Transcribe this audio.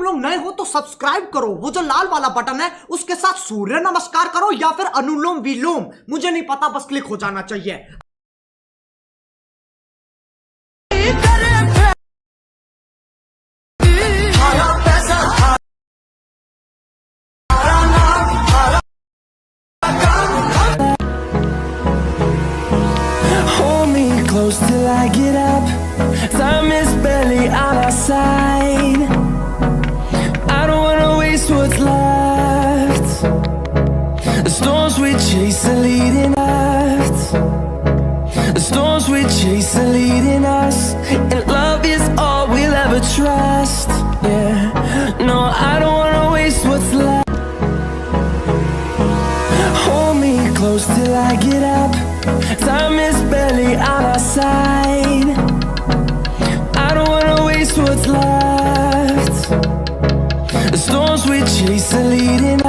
तुम लोग नए हो तो सब्सक्राइब करो, वो जो लाल वाला बटन है उसके साथ सूर्य नमस्कार करो या फिर अनुलोम विलोम, मुझे नहीं पता, बस क्लिक हो जाना चाहिए। Hold me close till I get up. Time is barely on our side. I don't wanna waste what's left. The storms we chase are leading us. The storms we chase are leading us. And love is all we'll ever trust. Yeah, no, I don't wanna waste what's left. Hold me close till I get up. Time is barely on our side. I don't wanna waste what's left. The storms we chase are leading